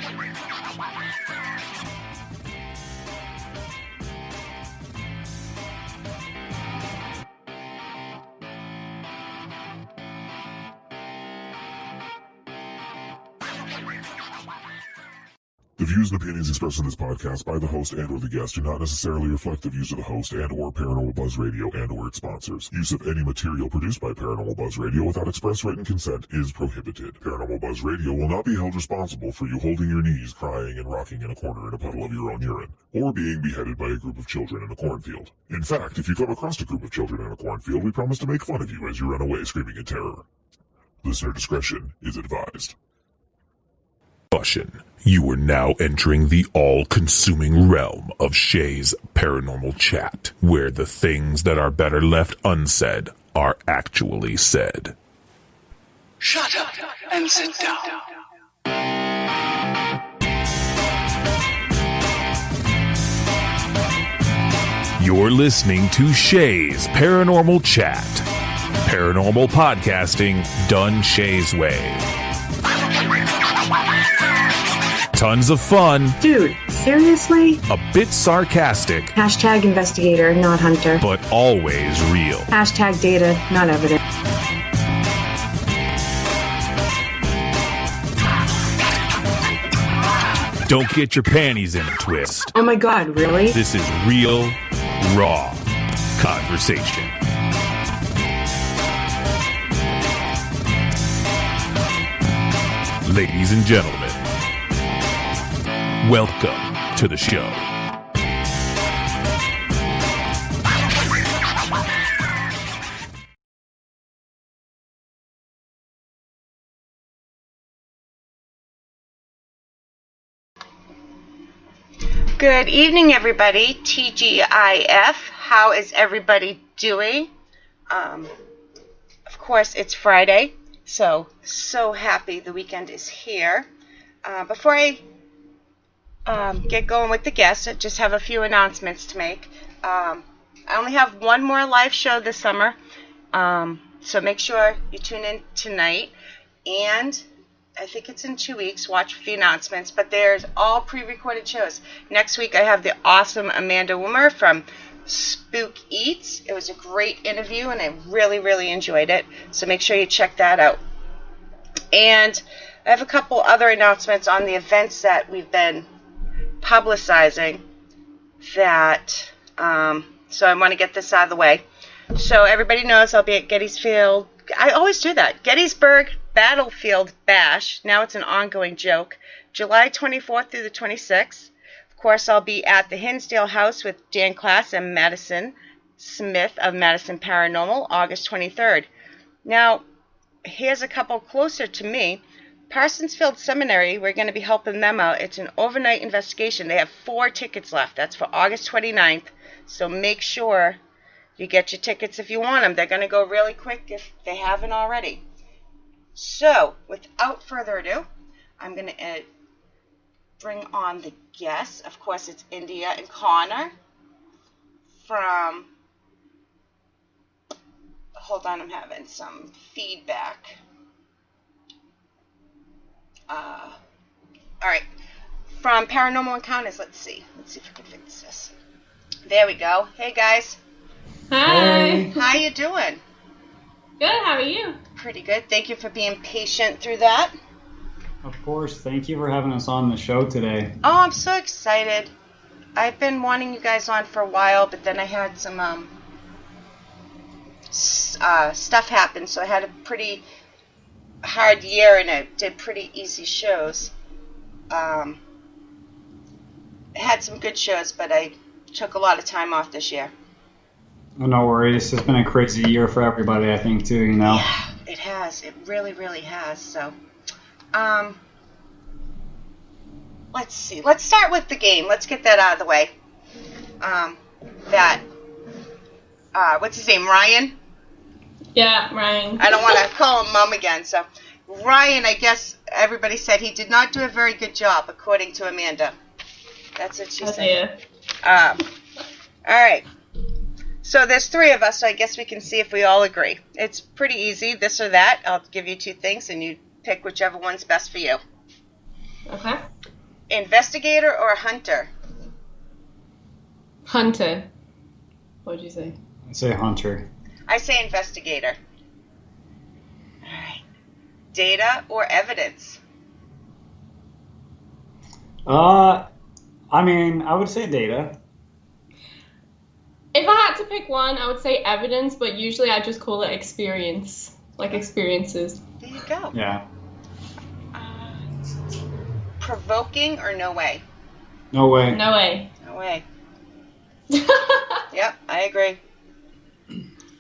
The views and opinions expressed in this podcast by the host and or the guest do not necessarily reflect the views of the host and or Paranormal Buzz Radio and or its sponsors. Use of any material produced by Paranormal Buzz Radio without express written consent is prohibited. Paranormal Buzz Radio will not be held responsible for you holding your knees, crying, and rocking in a corner in a puddle of your own urine, or being beheaded by a group of children in a cornfield. In fact, if you come across a group of children in a cornfield, we promise to make fun of you as you run away screaming in terror. Listener discretion is advised. Caution. You are now entering the all-consuming realm of Shay's Paranormal Chat, where the things that are better left unsaid are actually said. Shut up and sit down. You're listening to Shay's Paranormal Chat. Paranormal podcasting done Shay's way. Tons of fun. Dude, seriously? A bit sarcastic. Hashtag investigator, not hunter. But always real. Hashtag data, not evidence. Don't get your panties in a twist. Oh my god, really? This is real, raw conversation. Ladies and gentlemen, welcome to the show. Good evening, everybody. TGIF. How is everybody doing? Of course, it's Friday, so happy the weekend is here. Before I get going with the guests, I just have a few announcements to make. I only have one more live show this summer, so make sure you tune in tonight, and I think it's in 2 weeks. Watch the announcements, but there's all pre-recorded shows. Next week I have the awesome Amanda Wimmer from Spook Eats. It was a great interview, and I really, really enjoyed it, so make sure you check that out. And I have a couple other announcements on the events that we've been publicizing that, so I want to get this out of the way. So everybody knows I'll be at Gettysfield. I always do that. Gettysburg Battlefield Bash. Now it's an ongoing joke. July 24th through the 26th. Of course, I'll be at the Hinsdale House with Dan Klass and Madison Smith of Madison Paranormal, August 23rd. Now, here's a couple closer to me. Parsonsfield Seminary, we're going to be helping them out. It's an overnight investigation. They have 4 tickets left. That's for August 29th. So make sure you get your tickets if you want them. They're going to go really quick if they haven't already. So, without further ado, I'm going to bring on the guests. Of course, it's India and Connor from... Hold on, I'm having some feedback. All right, from Paranormal Encounters. Let's see if I can fix this. There we go. Hey guys. Hi. How you doing? Good. How are you? Pretty good. Thank you for being patient through that. Of course. Thank you for having us on the show today. Oh, I'm so excited. I've been wanting you guys on for a while, but then I had some stuff happen, so I had a pretty hard year, and I did pretty easy shows. I had some good shows, but I took a lot of time off this year. Oh, no worries. It's been a crazy year for everybody, I think, too, you know? Yeah, it has. It really, really has. So, let's see. Let's start with the game. Let's get that out of the way. What's his name, Ryan? Yeah, Ryan. I don't want to call him Mom again, so... Ryan, I guess everybody said he did not do a very good job, according to Amanda. That's what she said. Yeah. All right. So there's 3 of us, so I guess we can see if we all agree. It's pretty easy, this or that. I'll give you 2 things, and you pick whichever one's best for you. Okay. Investigator or hunter? Hunter. What would you say? I'd say hunter. I say investigator. All right. Data or evidence? I mean, I would say data. If I had to pick one, I would say evidence, but usually I just call it experience. Like experiences. There you go. Yeah. Provoking or no way? No way. No way. No way. Yep, I agree.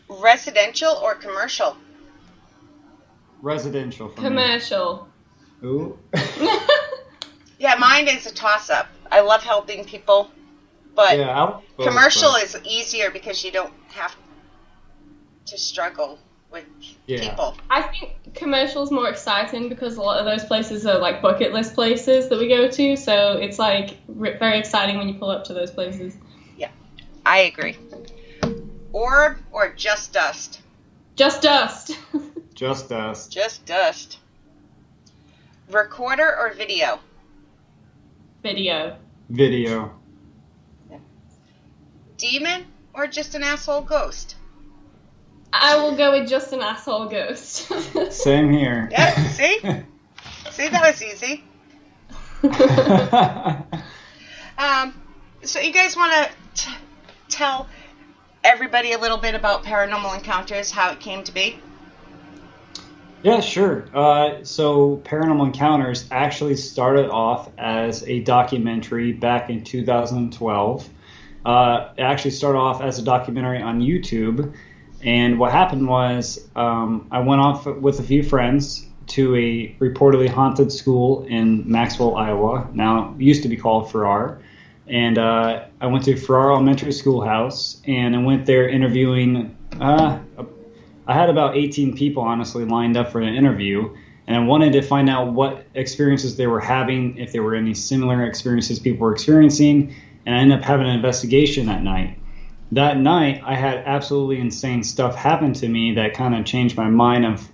Residential or commercial? Residential for me. Commercial. Ooh. Yeah, mine is a toss-up. I love helping people, but Yeah, I'll both, commercial but- is easier because you don't have to struggle with people. I think commercial's more exciting because a lot of those places are like bucket list places that we go to, so it's like very exciting when you pull up to those places. Yeah, I agree. Orb or just dust? Just dust. Just us. Just dust. Recorder or video? Video. Video. Demon or just an asshole ghost? I will go with just an asshole ghost. Same here. Yeah, see? See, that was easy. So you guys want to tell everybody a little bit about Paranormal Encounters, how it came to be? Yeah, sure. So Paranormal Encounters actually started off as a documentary back in 2012. It actually started off as a documentary on YouTube. And what happened was I went off with a few friends to a reportedly haunted school in Maxwell, Iowa. Now, it used to be called Farrar. And I went to Farrar Elementary Schoolhouse, and I went there interviewing. I had about 18 people, honestly, lined up for an interview. And I wanted to find out what experiences they were having, if there were any similar experiences people were experiencing. And I ended up having an investigation that night. That night, I had absolutely insane stuff happen to me that kind of changed my mind of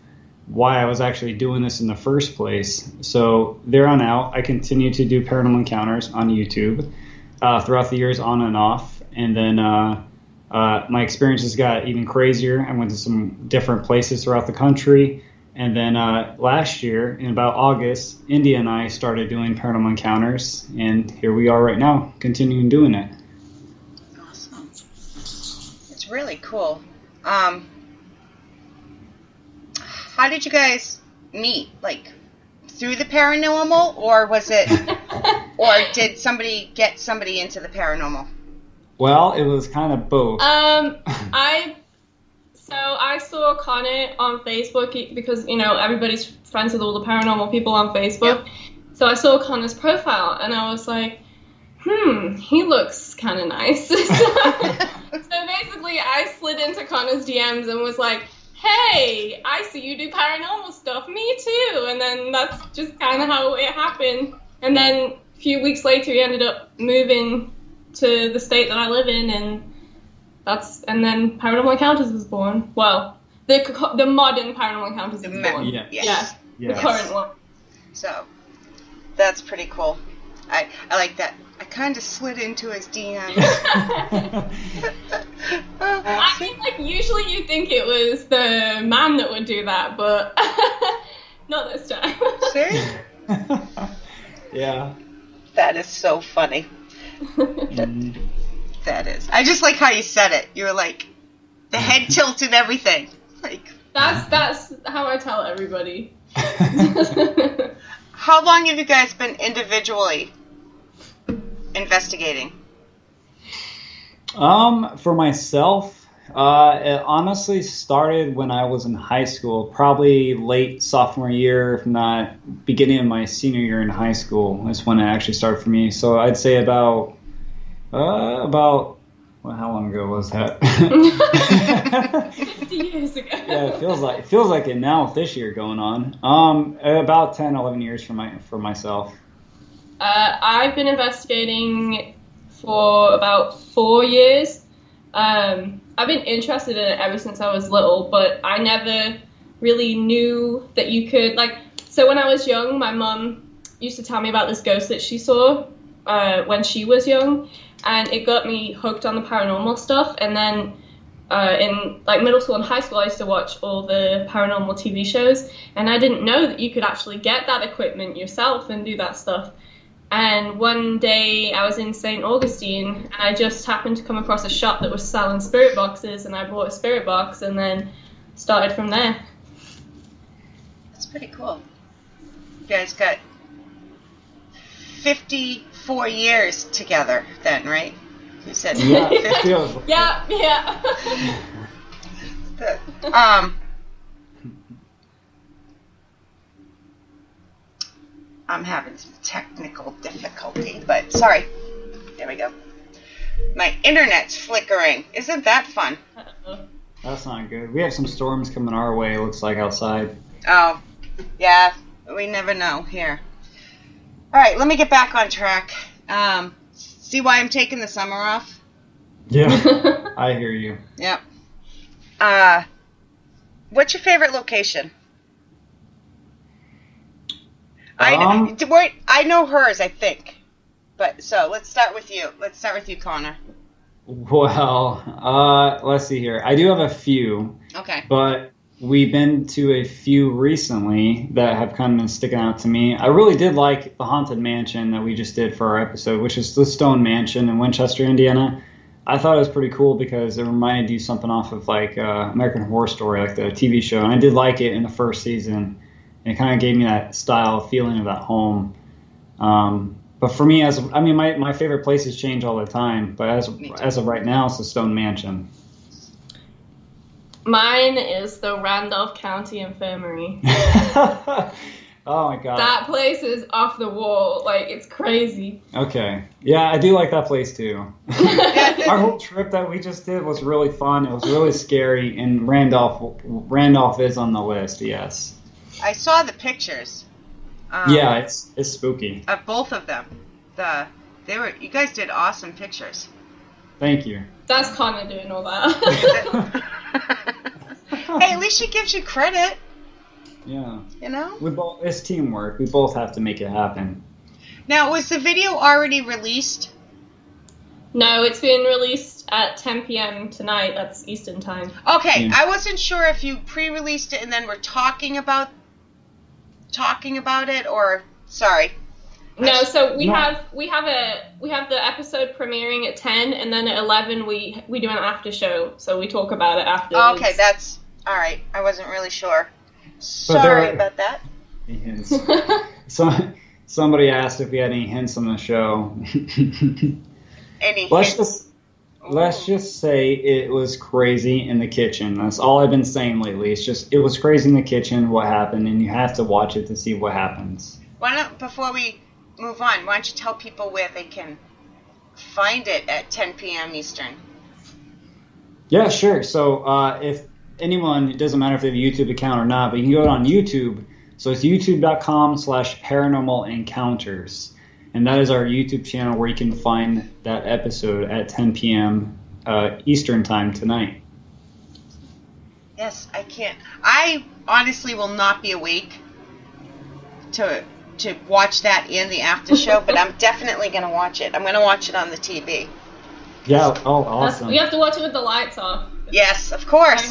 why I was actually doing this in the first place. So there on out, I continued to do Paranormal Encounters on YouTube throughout the years on and off. And then my experiences got even crazier. I went to some different places throughout the country. And then last year, in about August, India and I started doing Paranormal Encounters. And here we are right now, continuing doing it. Awesome. It's really cool. How did you guys meet? Like, through the paranormal, or was it, or did somebody get somebody into the paranormal? Well, it was kind of both. I saw Connor on Facebook because, you know, everybody's friends with all the paranormal people on Facebook. Yep. So I saw Connor's profile and I was like, he looks kind of nice. So basically I slid into Connor's DMs and was like, hey, I see you do paranormal stuff. Me too. And then that's just kind of how it happened. And then a few weeks later he ended up moving to the state that I live in, and then Paranormal Encounters was born. Well, the modern Paranormal Encounters was born. Yeah. Yes. The current one. So, that's pretty cool. I like that. I kind of slid into his DM. I mean, like, usually you think it was the man that would do that, but not this time. See? Yeah. That is so funny. That is. I just like how you said it. You were like, the head tilt and everything. Like, that's how I tell everybody. How long have you guys been individually investigating? For myself, it honestly started when I was in high school, probably late sophomore year, if not beginning of my senior year in high school. That's when it actually started for me. So I'd say about well, how long ago was that? 50 years ago. Yeah, it feels like it now with this year going on. About 10, 11 years for myself. I've been investigating for about 4 years. I've been interested in it ever since I was little, but I never really knew that you could, like, so when I was young, my mum used to tell me about this ghost that she saw when she was young, and it got me hooked on the paranormal stuff. And then in like middle school and high school, I used to watch all the paranormal TV shows, and I didn't know that you could actually get that equipment yourself and do that stuff. And one day I was in St. Augustine, and I just happened to come across a shop that was selling spirit boxes, and I bought a spirit box and then started from there. That's pretty cool. You guys got 54 years together then, right? You said Yeah. 50. Yeah. I'm having some technical difficulty, but sorry. There we go. My internet's flickering. Isn't that fun? That's not good. We have some storms coming our way, it looks like, outside. Oh, yeah. We never know here. All right, let me get back on track. See why I'm taking the summer off? Yeah, I hear you. Yep. What's your favorite location? I know hers, I think. But so let's start with you. Let's start with you, Connor. Well, let's see here. I do have a few. Okay. But we've been to a few recently that have kind of been sticking out to me. I really did like the Haunted Mansion that we just did for our episode, which is the Stone Mansion in Winchester, Indiana. I thought it was pretty cool because it reminded you something off of like American Horror Story, like the TV show. And I did like it in the first season. And it kind of gave me that style feeling of at home. But for me, my favorite places change all the time. But as of right now, it's the Stone Mansion. Mine is the Randolph County Infirmary. Oh my god. That place is off the wall. Like, it's crazy. Okay. Yeah, I do like that place too. Our whole trip that we just did was really fun. It was really scary, and Randolph is on the list, yes. I saw the pictures. Yeah, it's spooky. Of both of them. You guys did awesome pictures. Thank you. That's Connor doing all that. Hey, at least she gives you credit. Yeah. You know? It's teamwork. We both have to make it happen. Now, was the video already released? No, it's being released at 10 p.m. tonight. That's Eastern time. Okay, Yeah. I wasn't sure if you pre-released it and then were talking about it, or sorry. No, so we have the episode premiering at 10, and then at 11 we do an after show, so we talk about it afterwards. Okay, that's all right. I wasn't really sure. Sorry about that. Hints. Somebody asked if we had any hints on the show. Any Let's hints? just say it was crazy in the kitchen. That's all I've been saying lately. It was crazy in the kitchen what happened, and you have to watch it to see what happens. Why don't, before we move on, why don't you tell people where they can find it at 10 p.m. Eastern? Yeah, sure. So if anyone, it doesn't matter if they have a YouTube account or not, but you can go on YouTube. So it's youtube.com/paranormal encounters. And that is our YouTube channel where you can find that episode at 10 p.m. Eastern time tonight. Yes, I can't. I honestly will not be awake to watch that in the after show, but I'm definitely going to watch it. I'm going to watch it on the TV. Yeah, oh, awesome. We have to watch it with the lights off. Yes, of course.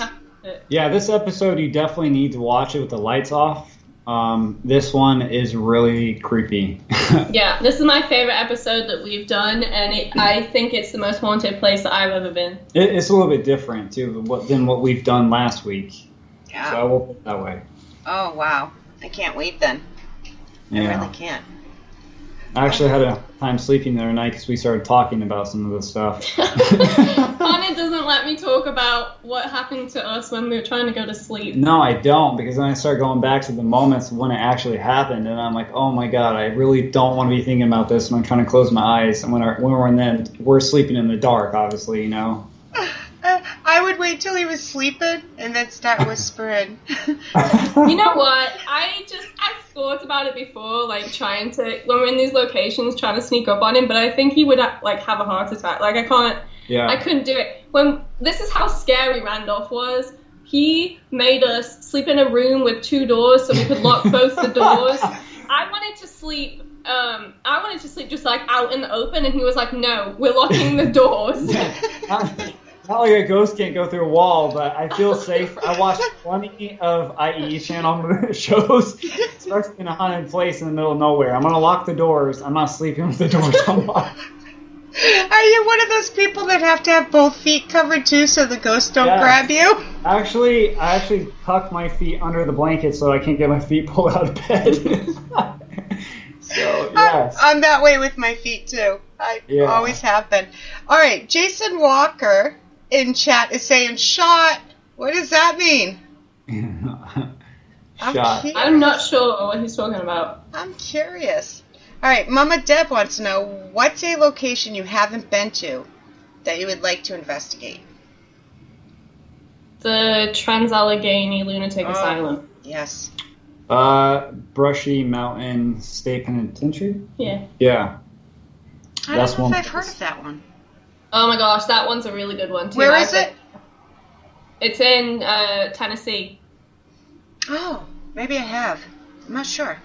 Yeah, this episode you definitely need to watch it with the lights off. This one is really creepy. Yeah, this is my favorite episode that we've done, and I think it's the most haunted place that I've ever been. It's a little bit different, too, than what we've done last week. Yeah. So I will put it that way. Oh, wow. I can't wait then. Yeah. I really can't. I actually had a time sleeping the other night because we started talking about some of this stuff. Connor doesn't let me talk about what happened to us when we were trying to go to sleep. No, I don't, because then I start going back to the moments when it actually happened, and I'm like, oh my god, I really don't want to be thinking about this when I'm trying to close my eyes. And when we're sleeping in the dark, obviously, you know. I would wait till he was sleeping and then start whispering. You know what? I've thought about it before, like trying to, when we're in these locations, trying to sneak up on him, but I think he would like have a heart attack. Like I couldn't do it. This is how scary Randolph was. He made us sleep in a room with 2 doors so we could lock both the doors. I wanted to sleep. I wanted to sleep just like out in the open, and he was like, "No, we're locking the doors." Not like a ghost can't go through a wall, but I feel safe. I watched plenty of IE channel shows, especially in a haunted place in the middle of nowhere. I'm gonna lock the doors. I'm not sleeping with the doors unlocked. Are you one of those people that have to have both feet covered too, so the ghosts don't grab you? Actually, I actually tuck my feet under the blanket so I can't get my feet pulled out of bed. So yes, I'm that way with my feet too. I always have been. All right, Jason Walker in chat is saying shot. What does that mean? Shot. I'm not sure what he's talking about. I'm curious. All right, Mama Deb wants to know, what's a location you haven't been to that you would like to investigate? The Trans-Allegheny Lunatic Asylum. Yes. Brushy Mountain State Penitentiary? Yeah. Yeah. I don't know if I've heard of that one. Oh my gosh, that one's a really good one too. Where is it? It's in Tennessee. Oh, maybe I have. I'm not sure.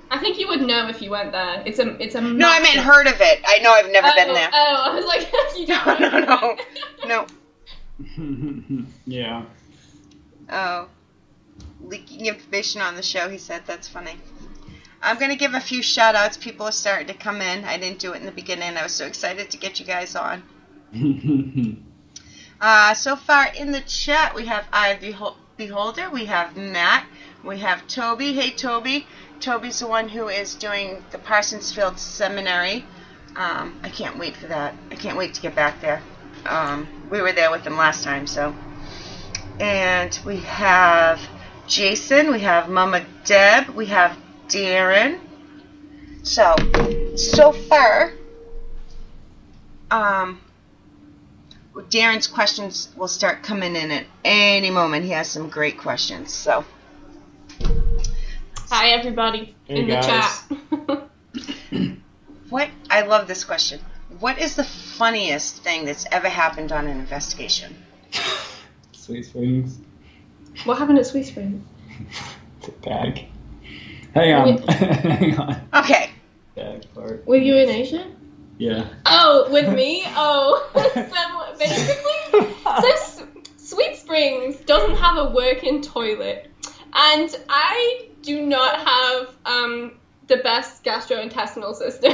I think you would know if you went there. It's a. No, I meant heard of it. I know I've never been there. Oh, I was like, you don't. No. Yeah. Oh. Leaking information on the show, he said. That's funny. I'm going to give a few shout-outs. People are starting to come in. I didn't do it in the beginning. I was so excited to get you guys on. So far in the chat, we have Beholder. We have Matt. We have Toby. Hey, Toby. Toby's the one who is doing the Parsonsfield Seminary. I can't wait for that. I can't wait to get back there. We were there with him last time, so. And we have Jason. We have Mama Deb. We have Darren. So far, Darren's questions will start coming in at any moment. He has some great questions, so. Hi, everybody in the chat. I love this question. What is the funniest thing that's ever happened on an investigation? Sweet Springs. What happened at Sweet Springs? The bag. Hang on. Hang on. Okay. Bag part. Were you in Asia? Yeah. Oh, with me? Oh. So basically, Sweet Springs doesn't have a working toilet. And I do not have the best gastrointestinal system.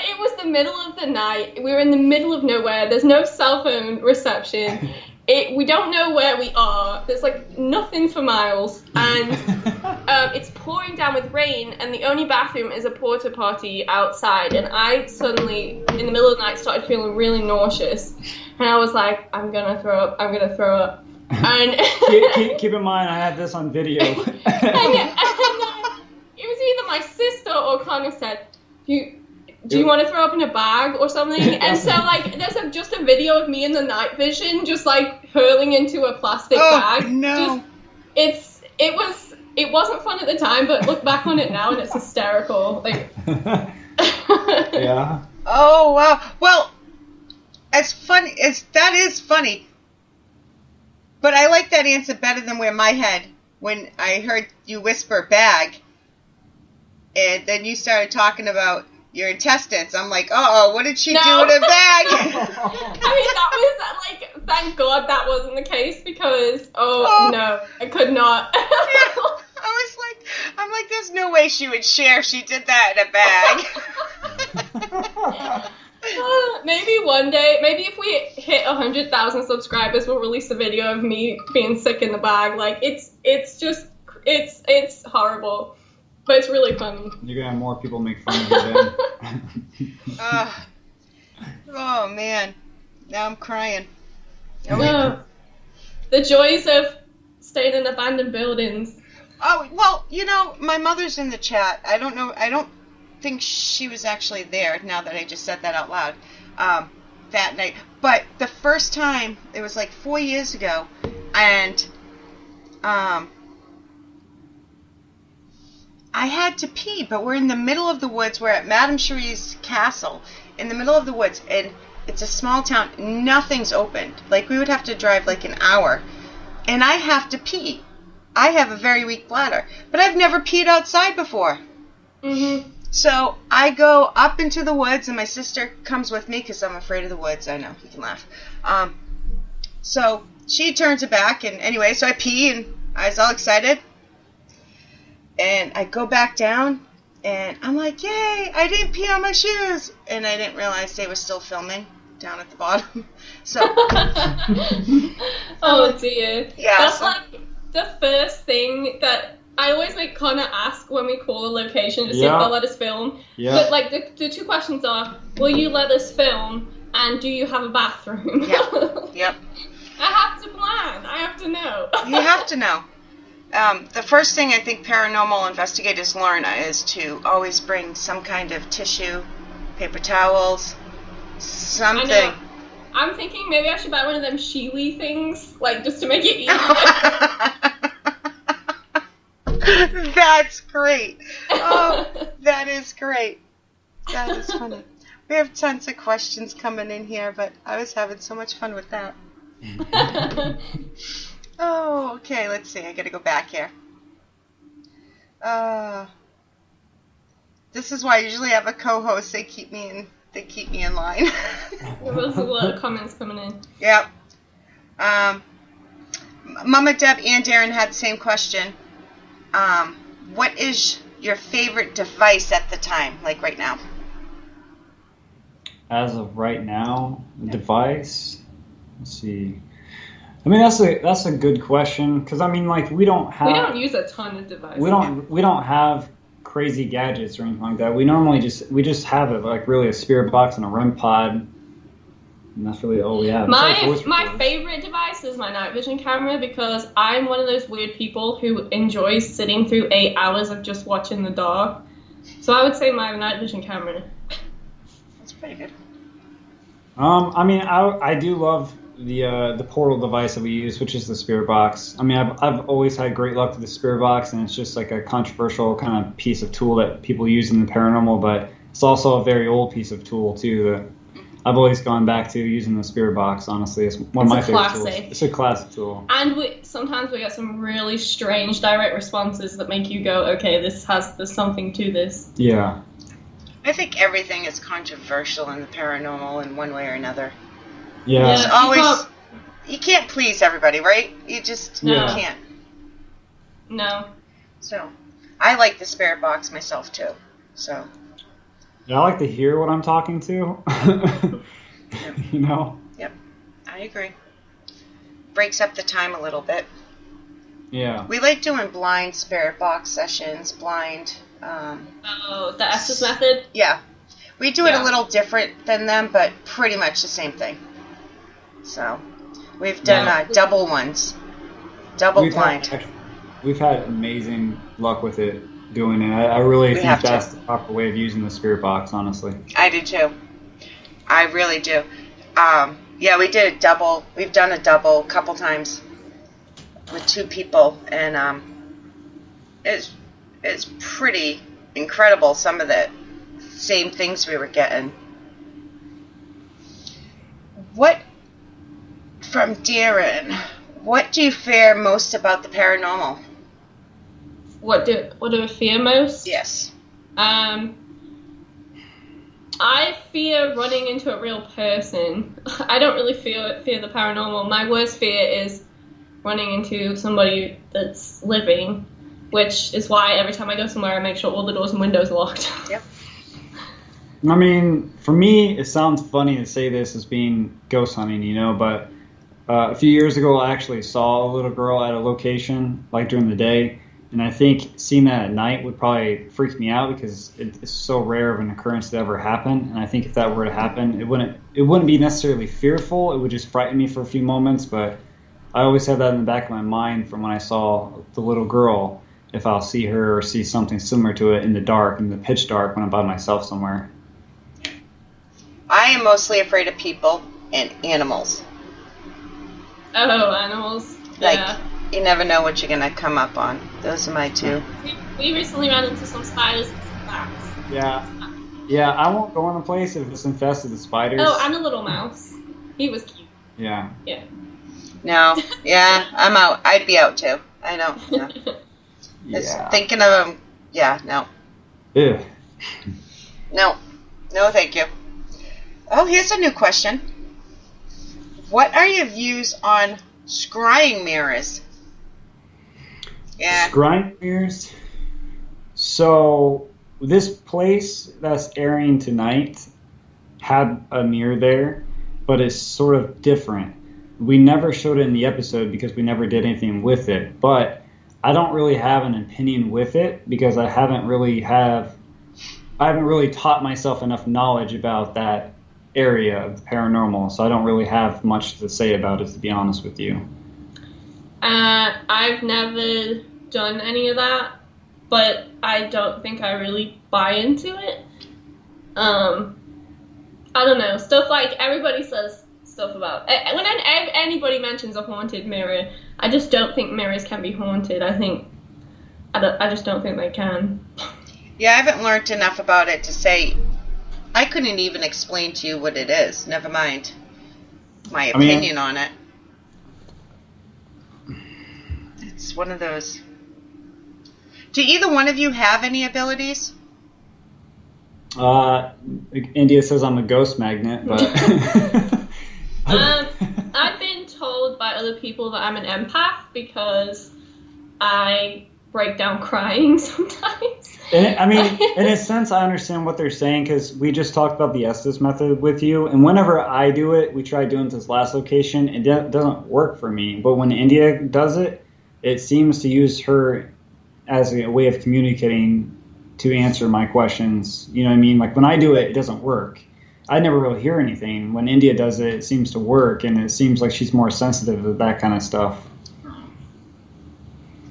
It was the middle of the night. We were in the middle of nowhere. There's no cell phone reception. We don't know where we are. There's like nothing for miles. And it's pouring down with rain. And the only bathroom is a porta potty outside. And I suddenly, in the middle of the night, started feeling really nauseous. And I was like, I'm going to throw up. I'm going to throw up. And keep in mind, I have this on video. and it was either my sister or Connor said, do you want to throw up in a bag or something? And so, like, there's just a video of me in the night vision just, like, hurling into a plastic bag. No. It wasn't fun at the time, but look back on it now and it's hysterical. Like. Yeah. Oh, wow. Well, that is funny. But I like that answer better than where my head, when I heard you whisper bag, and then you started talking about your intestines. I'm like, what did she do in a bag? I mean, that was, like, thank God that wasn't the case, because, no, I could not. I'm like, there's no way she would share if she did that in a bag. Maybe one day, maybe if we hit 100,000 subscribers, we'll release a video of me being sick in the bag. Like, it's horrible, but it's really funny. You're gonna have more people make fun of you then. Oh man, now I'm crying. The joys of staying in abandoned buildings. Oh well, my mother's in the chat. I don't think she was actually there, now that I just said that out loud, that night. But the first time, it was like 4 years ago, and I had to pee, but we're in the middle of the woods. We're at Madame Cherie's castle, in the middle of the woods, and it's a small town. Nothing's opened. Like, we would have to drive like an hour, and I have to pee. I have a very weak bladder, but I've never peed outside before. Mm-hmm. So I go up into the woods, and my sister comes with me because I'm afraid of the woods. I know, you can laugh. So she turns it back, and anyway, so I pee, and I was all excited. And I go back down, and I'm like, yay, I didn't pee on my shoes. And I didn't realize they were still filming down at the bottom. So. Oh, dear. Yeah. That's like the first thing that I always make Connor ask when we call a location to see if they'll let us film. Yeah. But, like, the two questions are, will you let us film, and do you have a bathroom? Yep. I have to plan. I have to know. You have to know. The first thing I think paranormal investigators learn is to always bring some kind of tissue, paper towels, something. I know. I'm thinking maybe I should buy one of them Sheely things, like, just to make it easier. That's great. Oh, that is great. That is funny. We have tons of questions coming in here, but I was having so much fun with that. Oh, okay, let's see. I gotta go back here. This is why I usually have a co-host. They keep me in line. There's a lot of comments coming in. Yep. Mama Deb and Darren had the same question. What is your favorite device at the time, like right now? As of right now, device. Let's see. I mean, that's a good question, because I mean, like, we don't use a ton of devices. We don't have crazy gadgets or anything like that. We normally just have a spirit box and a REM pod, and that's really all we have. My favorite device is my night vision camera, because I'm one of those weird people who enjoys sitting through 8 hours of just watching the dark. So I would say my night vision camera. That's pretty good. I mean, I do love the portal device that we use, which is the spirit box. I mean, I've always had great luck with the spirit box, and it's just like a controversial kind of piece of tool that people use in the paranormal, but it's also a very old piece of tool too that I've always gone back to using the spirit box. Honestly, it's one of my favorite tools. It's a classic tool. And sometimes we get some really strange direct responses that make you go, okay, there's something to this. Yeah. I think everything is controversial in the paranormal in one way or another. Yeah. There's always, you can't please everybody, right? You just can't. No. So, I like the spirit box myself too. So. Yeah, I like to hear what I'm talking to. You know? Yep, I agree. Breaks up the time a little bit. Yeah. We like doing blind spirit box sessions, blind. The Estes method? Yeah. We do it a little different than them, but pretty much the same thing. So, we've done double ones. Double blind. We've had amazing luck with it, doing it. I really think that's the proper way of using the spirit box, honestly. I do too. I really do. Yeah, we did a double. We've done a double a couple times with 2 people, and it's pretty incredible, some of the same things we were getting. From Darren, what do you fear most about the paranormal? What do I fear most? Yes. I fear running into a real person. I don't really fear the paranormal. My worst fear is running into somebody that's living, which is why every time I go somewhere I make sure all the doors and windows are locked. Yep. I mean, for me, it sounds funny to say this as being ghost hunting, you know, but a few years ago I actually saw a little girl at a location, like during the day, and I think seeing that at night would probably freak me out because it's so rare of an occurrence to ever happen, and I think if that were to happen, it wouldn't be necessarily fearful, it would just frighten me for a few moments, but I always have that in the back of my mind from when I saw the little girl, if I'll see her or see something similar to it in the dark, in the pitch dark when I'm by myself somewhere. I am mostly afraid of people and animals. Oh, animals. Like, Yeah. you never know what you're going to come up on. Those are my 2. We recently ran into some spiders and some bats. Yeah, I won't go in a place if it's infested with spiders. Oh, and a little mouse. He was cute. Yeah. Yeah. No, yeah, I'm out. I'd be out too. I know. Yeah. It's Yeah. thinking of him. Yeah, no. Ew. No. No, thank you. Oh, here's a new question. What are your views on scrying mirrors? Yeah. Scrying mirrors. So this place that's airing tonight had a mirror there, but it's sort of different. We never showed it in the episode because we never did anything with it. But I don't really have an opinion with it because I haven't really taught myself enough knowledge about that area of the paranormal, so I don't really have much to say about it, to be honest with you. I've never done any of that, but I don't think I really buy into it. I don't know, stuff like everybody says stuff about when anybody mentions a haunted mirror, I just don't think mirrors can be haunted. I just don't think they can. Yeah, I haven't learned enough about it to say. I couldn't even explain to you what it is. Never mind my opinion on it. It's one of those. Do either one of you have any abilities? India says I'm a ghost magnet, but I've been told by other people that I'm an empath because I break down crying sometimes. I mean, in a sense, I understand what they're saying because we just talked about the Estes method with you, and whenever I do it, we tried doing this last location, it doesn't work for me. But when India does it, it seems to use her as a way of communicating to answer my questions. You know what I mean? Like when I do it, it doesn't work. I never really hear anything. When India does it, it seems to work, and it seems like she's more sensitive to that kind of stuff.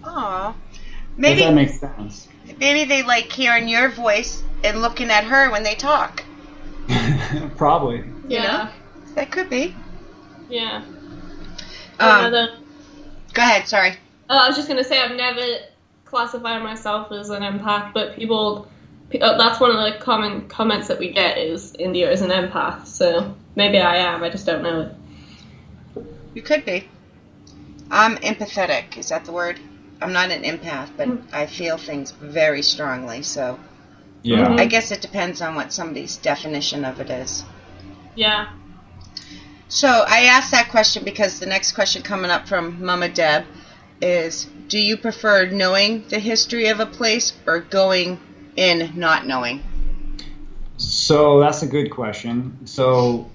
Aw. If that makes sense. Maybe they like hearing your voice and looking at her when they talk. Probably. Yeah. You know? That could be. Yeah. Go ahead, sorry. I was just going to say I've never classified myself as an empath, but people, that's one of the common comments that we get is India is an empath, so maybe I am, I just don't know it. You could be. I'm empathetic, is that the word? I'm not an empath, but I feel things very strongly, so Yeah. I guess it depends on what somebody's definition of it is. Yeah. So I asked that question because the next question coming up from Mama Deb is, do you prefer knowing the history of a place or going in not knowing? So that's a good question. So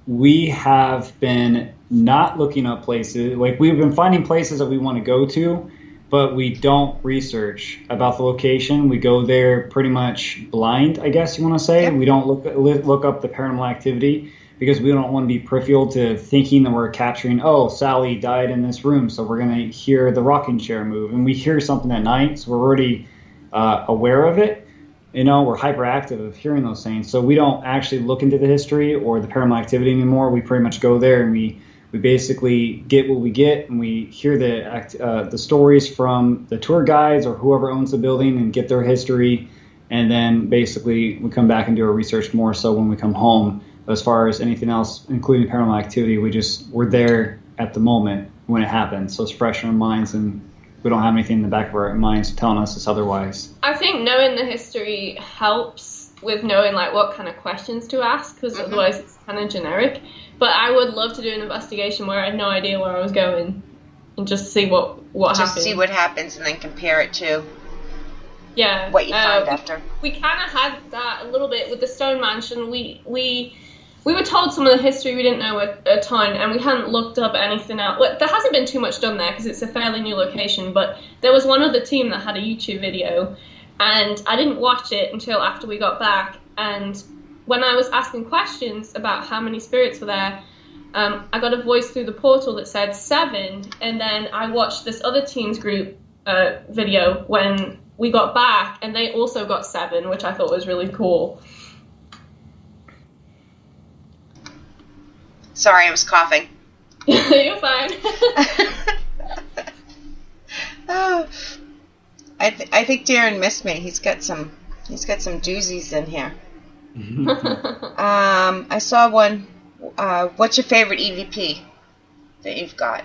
we have been not looking up places. Like we've been finding places that we want to go to, but we don't research about the location. We go there pretty much blind, I guess you want to say. Yep. We don't look up the paranormal activity because we don't want to be peripheral to thinking that we're capturing, oh, Sally died in this room, so we're going to hear the rocking chair move. And we hear something at night, so we're already aware of it. You know, we're hyperactive of hearing those things. So we don't actually look into the history or the paranormal activity anymore. We pretty much go there and we basically get what we get, and we hear the stories from the tour guides or whoever owns the building and get their history. And then basically we come back and do our research more so when we come home. But as far as anything else, including paranormal activity, we're there at the moment when it happens. So it's fresh in our minds, and we don't have anything in the back of our minds telling us it's otherwise. I think knowing the history helps with knowing like what kind of questions to ask, because otherwise it's kind of generic. But I would love to do an investigation where I had no idea where I was going and just see what happens. Just see what happens and then compare it to what you find after. We kind of had that a little bit with the Stone Mansion. We were told some of the history, we didn't know a ton, and we hadn't looked up anything else. Well, there hasn't been too much done there because it's a fairly new location, but there was one other team that had a YouTube video, and I didn't watch it until after we got back, and when I was asking questions about how many spirits were there, I got a voice through the portal that said 7, and then I watched this other team's group video when we got back, and they also got 7, which I thought was really cool. Sorry, I was coughing. You're fine. Oh, I think Darren missed me. He's got some doozies in here. I saw one. What's your favorite EVP that you've got?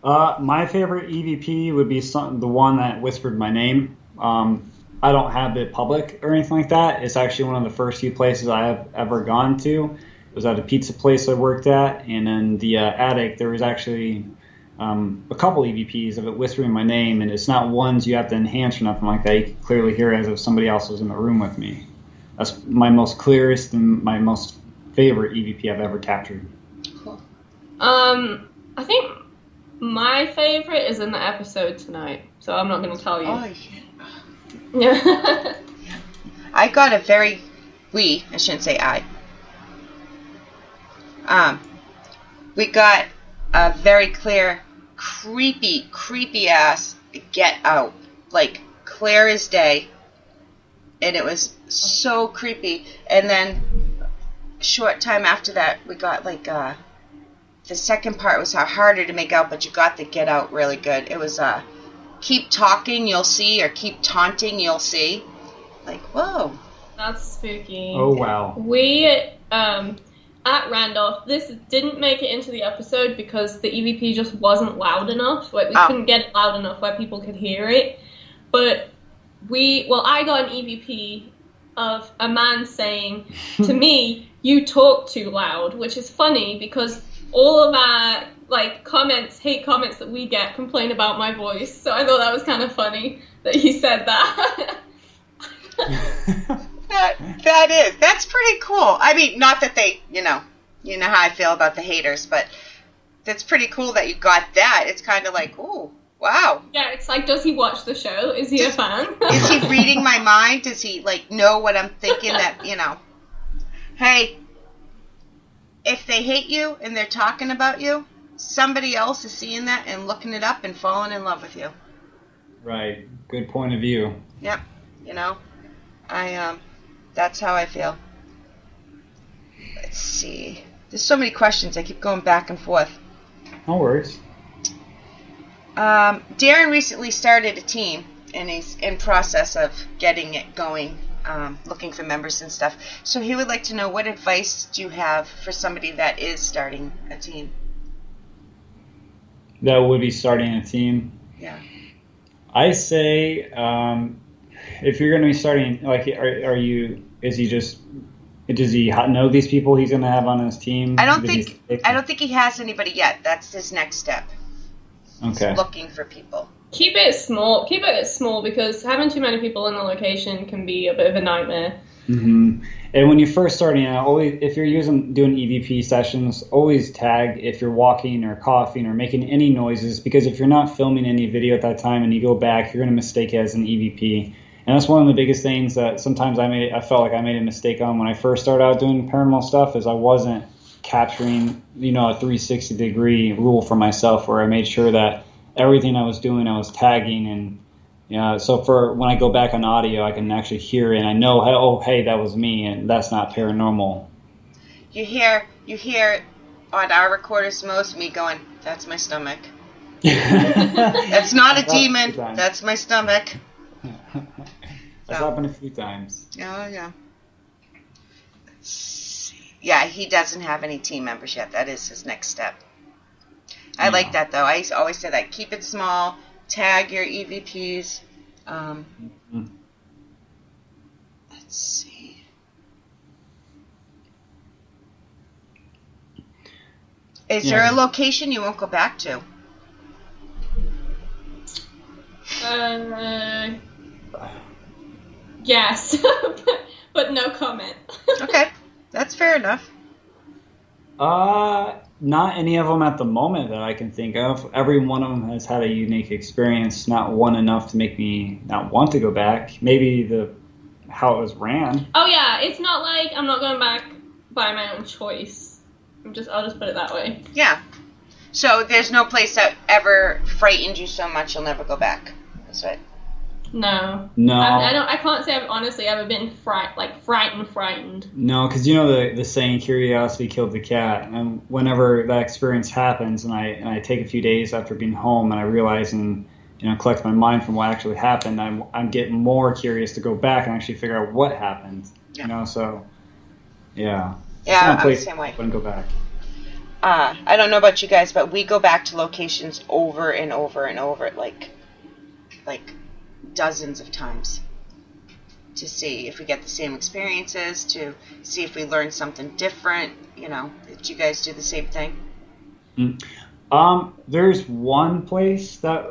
My favorite EVP would be the one that whispered my name. I don't have it public or anything like that. It's actually one of the first few places I have ever gone to. It was at a pizza place I worked at, and in the attic there was actually a couple EVPs of it whispering my name, and it's not ones you have to enhance or nothing like that. You can clearly hear it as if somebody else was in the room with me. That's my most clearest and my most favorite EVP I've ever captured. Cool. I think my favorite is in the episode tonight, so I'm not going to tell you. Oh, Yeah. yeah. I got a very, I shouldn't say I. We got a very clear, creepy ass Get Out. Like, clear as day. And it was so creepy. And then, short time after that, we got like, the second part was harder to make out, but you got the Get Out really good. It was, keep talking, you'll see, or keep taunting, you'll see. Like, whoa. That's spooky. Oh, wow. We, at Randolph, this didn't make it into the episode because the EVP just wasn't loud enough. Like, we couldn't get it loud enough where people could hear it. But I got an EVP of a man saying to me, "You talk too loud," which is funny because all of our hate comments that we get complain about my voice. So I thought that was kind of funny that he said that. That's pretty cool. I mean, not that they, you know how I feel about the haters, but that's pretty cool that you got that. It's kind of like, ooh, wow. Yeah, it's like, does he watch the show? Is he a fan? Is he reading my mind? Does he, know what I'm thinking that, hey, if they hate you and they're talking about you, somebody else is seeing that and looking it up and falling in love with you. Right. Good point of view. Yep. That's how I feel. Let's see. There's so many questions. I keep going back and forth. No worries. Darren recently started a team, and he's in process of getting it going, looking for members and stuff. So he would like to know, what advice do you have for somebody that is starting a team? That would be starting a team? Yeah. I say, if you're going to be starting, does he know these people he's going to have on his team? I don't think he has anybody yet. That's his next step. Okay. He's looking for people. Keep it small because having too many people in the location can be a bit of a nightmare. Mm-hmm. And when you're first starting out, always, if you're doing EVP sessions, always tag if you're walking or coughing or making any noises, because if you're not filming any video at that time and you go back, you're going to mistake it as an EVP. And that's one of the biggest things that sometimes I felt like I made a mistake on when I first started out doing paranormal stuff, is I wasn't capturing, a 360-degree rule for myself where I made sure that everything I was doing, I was tagging. And so for when I go back on audio, I can actually hear it and I know, oh, hey, that was me, and that's not paranormal. You hear on our recorders most me going, "That's my stomach." That's not a demon. That's my stomach. That's happened a few times. Oh, yeah. Yeah, he doesn't have any team members yet. That is his next step. I like that, though. I always say that. Keep it small. Tag your EVPs. Let's see. Is there a location you won't go back to? Yes, but no comment. Okay, that's fair enough. Not any of them at the moment that I can think of. Every one of them has had a unique experience, not one enough to make me not want to go back. Maybe how it was ran. Oh yeah, it's not like I'm not going back by my own choice. I'll just put it that way. Yeah. So there's no place that ever frightened you so much you'll never go back. That's right. No. I can't say I've honestly ever been frightened. No, because the saying, curiosity killed the cat. And whenever that experience happens, and I take a few days after being home, and I realize and collect my mind from what actually happened, I'm getting more curious to go back and actually figure out what happened. Yeah. So yeah. Yeah, I'm the same way. I wouldn't go back. I don't know about you guys, but we go back to locations over and over and over, like dozens of times, to see if we get the same experiences, to see if we learn something different. You know, did you guys do the same thing? There's one place that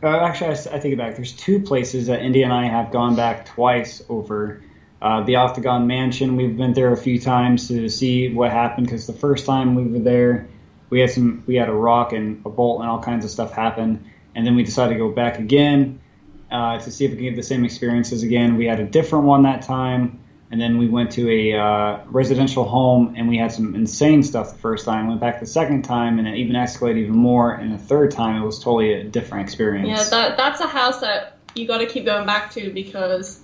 actually, I take it back. There's two places that India and I have gone back twice over. The Octagon Mansion, we've been there a few times to see what happened, because the first time we were there, we had a rock and a bolt and all kinds of stuff happen, and then we decided to go back again to see if we could get the same experiences again. We had a different one that time, and then we went to a residential home, and we had some insane stuff the first time. Went back the second time, and it even escalated even more, and the third time it was totally a different experience. Yeah, that's a house that you got to keep going back to, because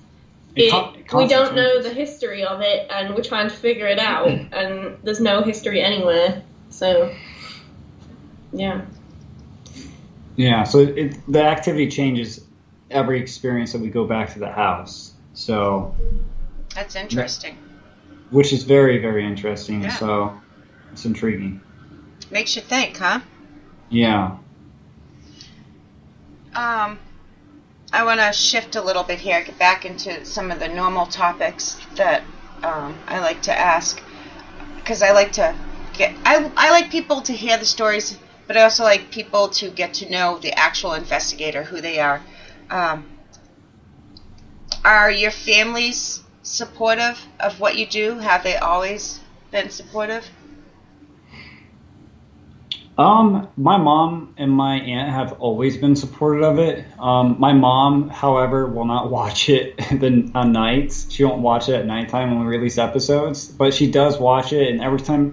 we constantly don't know changes. the history of it, and we're trying to figure it out, and there's no history anywhere. So, yeah. Yeah, so the activity changes every experience that we go back to the house. So, That's interesting. which is very, very interesting. Yeah. So, it's intriguing. Makes you think, huh? Yeah. I want to shift a little bit here, get back into some of the normal topics that I like to ask, because I like to I like people to hear the stories, but I also like people to get to know the actual investigator, who they are. Are your families supportive of what you do? Have they always been supportive? My mom and my aunt have always been supportive of it. My mom, however, will not watch it on nights. She won't watch it at nighttime when we release episodes, but she does watch it, and